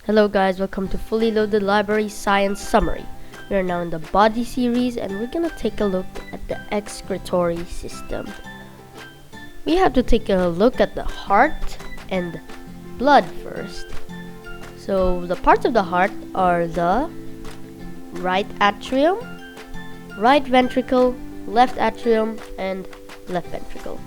Hello guys, welcome to Fully Loaded Library Science Summary. We are now in the body series and we're gonna take a look at the excretory system. We have to take a look at the heart and blood first. So the parts of the heart are the right atrium, right ventricle, left atrium, and left ventricle.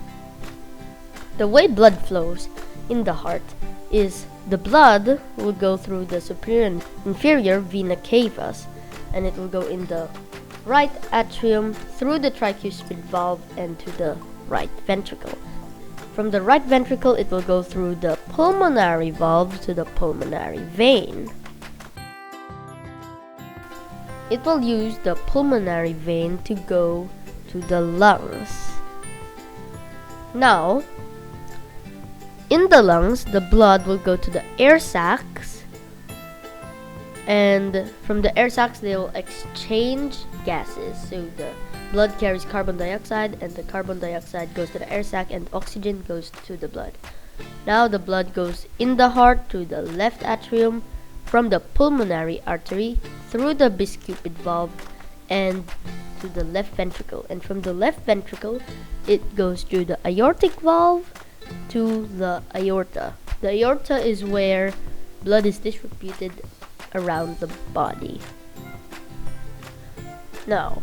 The way blood flows in the heart is the blood will go through the superior and inferior vena cavas, and it will go in the right atrium through the tricuspid valve and to the right ventricle. From the right ventricle, it will go through the pulmonary valve to the pulmonary vein. It will use the pulmonary vein to go to the lungs. Now, in the lungs, the blood will go to the air sacs, and from the air sacs, they will exchange gases. So the blood carries carbon dioxide, and the carbon dioxide goes to the air sac, and oxygen goes to the blood. Now the blood goes in the heart to the left atrium, from the pulmonary artery, through the bicuspid valve, and to the left ventricle. And from the left ventricle, it goes through the aortic valve to the aorta. The aorta is where blood is distributed around the body. Now,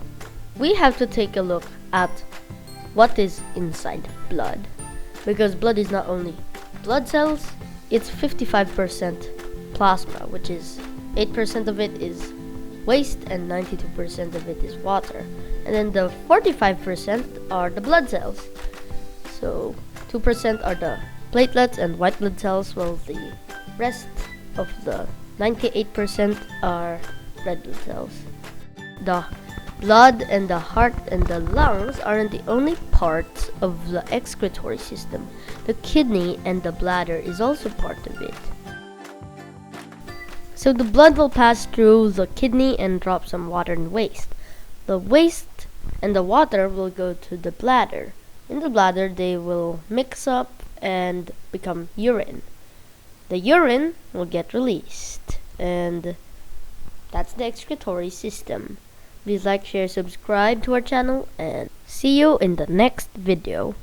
we have to take a look at what is inside blood, because blood is not only blood cells, it's 55% plasma, which is 8% of it is waste and 92% of it is water. And then the 45% are the blood cells. So 2% are the platelets and white blood cells, while the rest of the 98% are red blood cells. The blood and the heart and the lungs aren't the only parts of the excretory system. The kidney and the bladder is also part of it. So the blood will pass through the kidney and drop some water and waste. The waste and the water will go to the bladder. In the bladder, they will mix up and become urine. The urine will get released, and that's the excretory system. Please like, share, subscribe to our channel, and see you in the next video.